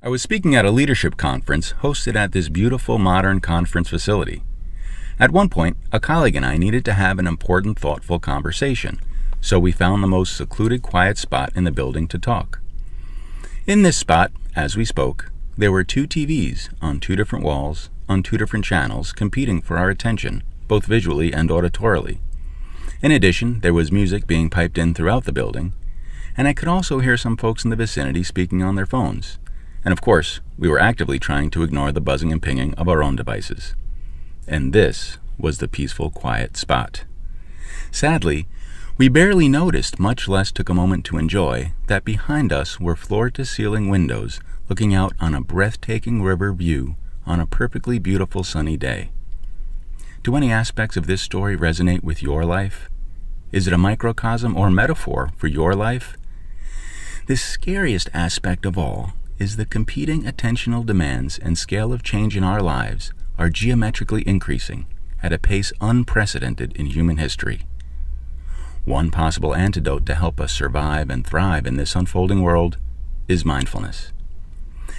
I was speaking at a leadership conference hosted at this beautiful modern conference facility. At one point, a colleague and I needed to have an important, thoughtful conversation, so we found the most secluded, quiet spot in the building to talk. In this spot, as we spoke, there were 2 TVs on 2 different walls, on 2 different channels, competing for our attention, both visually and auditorily. In addition, there was music being piped in throughout the building, and I could also hear some folks in the vicinity speaking on their phones. And of course, we were actively trying to ignore the buzzing and pinging of our own devices. And this was the peaceful, quiet spot. Sadly, we barely noticed, much less took a moment to enjoy, that behind us were floor-to-ceiling windows looking out on a breathtaking river view on a perfectly beautiful sunny day. Do any aspects of this story resonate with your life? Is it a microcosm or metaphor for your life? The scariest aspect of all is the competing attentional demands and scale of change in our lives are geometrically increasing at a pace unprecedented in human history. One possible antidote to help us survive and thrive in this unfolding world is mindfulness.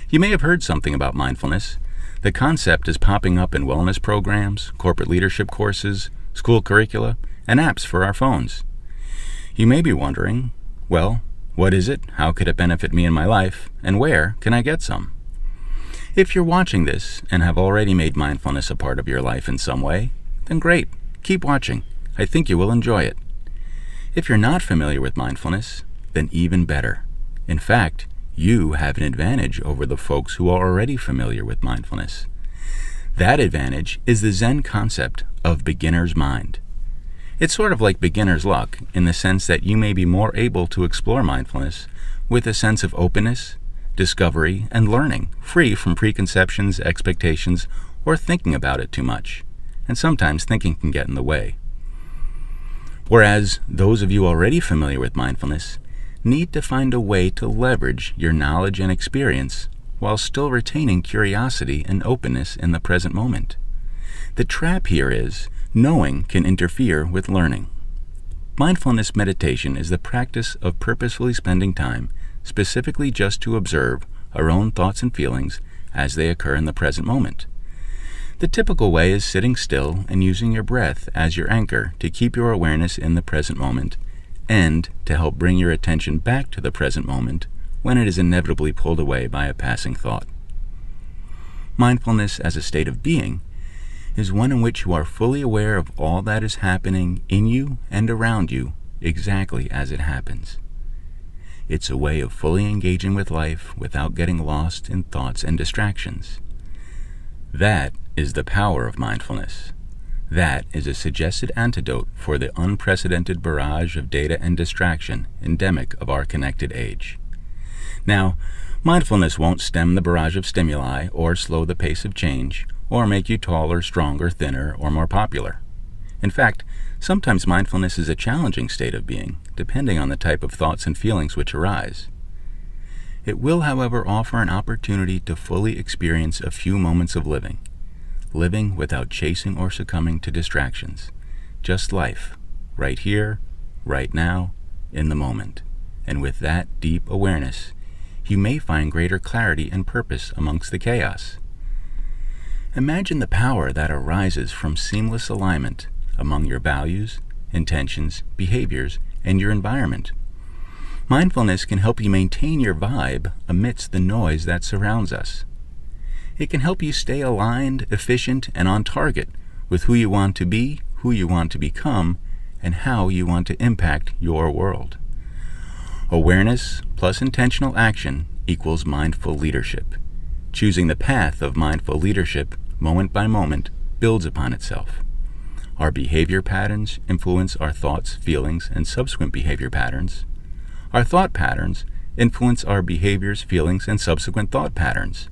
You may have heard something about mindfulness. The concept is popping up in wellness programs, corporate leadership courses, school curricula, and apps for our phones. You may be wondering, well, what is it? How could it benefit me in my life? And where can I get some? If you're watching this and have already made mindfulness a part of your life in some way, then great. Keep watching. I think you will enjoy it. If you're not familiar with mindfulness, then even better. In fact, you have an advantage over the folks who are already familiar with mindfulness. That advantage is the Zen concept of beginner's mind. It's sort of like beginner's luck in the sense that you may be more able to explore mindfulness with a sense of openness, discovery, and learning, free from preconceptions, expectations, or thinking about it too much. And sometimes thinking can get in the way. Whereas those of you already familiar with mindfulness need to find a way to leverage your knowledge and experience while still retaining curiosity and openness in the present moment. The trap here is knowing can interfere with learning. Mindfulness meditation is the practice of purposefully spending time specifically just to observe our own thoughts and feelings as they occur in the present moment. The typical way is sitting still and using your breath as your anchor to keep your awareness in the present moment and to help bring your attention back to the present moment when it is inevitably pulled away by a passing thought. Mindfulness as a state of being is one in which you are fully aware of all that is happening in you and around you exactly as it happens. It's a way of fully engaging with life without getting lost in thoughts and distractions. That is the power of mindfulness. That is a suggested antidote for the unprecedented barrage of data and distraction endemic of our connected age. Now, mindfulness won't stem the barrage of stimuli or slow the pace of change or make you taller, stronger, thinner, or more popular. In fact, sometimes mindfulness is a challenging state of being, depending on the type of thoughts and feelings which arise. It will, however, offer an opportunity to fully experience a few moments of living without chasing or succumbing to distractions, just life, right here, right now, in the moment. And with that deep awareness, you may find greater clarity and purpose amongst the chaos. Imagine the power that arises from seamless alignment among your values, intentions, behaviors, and your environment. Mindfulness can help you maintain your vibe amidst the noise that surrounds us. It can help you stay aligned, efficient, and on target with who you want to be, who you want to become, and how you want to impact your world. Awareness plus intentional action equals mindful leadership. Choosing the path of mindful leadership moment by moment builds upon itself. Our behavior patterns influence our thoughts, feelings, and subsequent behavior patterns. Our thought patterns influence our behaviors, feelings, and subsequent thought patterns.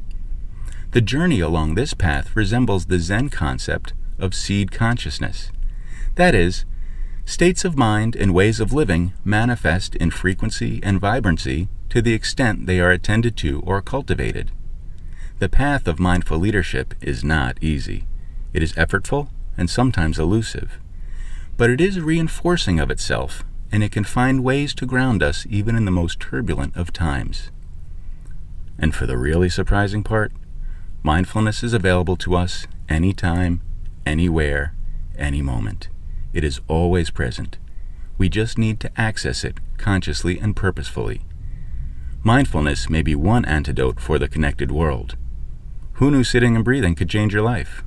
The journey along this path resembles the Zen concept of seed consciousness. That is, states of mind and ways of living manifest in frequency and vibrancy to the extent they are attended to or cultivated. The path of mindful leadership is not easy. It is effortful and sometimes elusive, but it is reinforcing of itself and it can find ways to ground us even in the most turbulent of times. And for the really surprising part, mindfulness is available to us anytime, anywhere, any moment. It is always present. We just need to access it consciously and purposefully. Mindfulness may be one antidote for the connected world. Who knew sitting and breathing could change your life?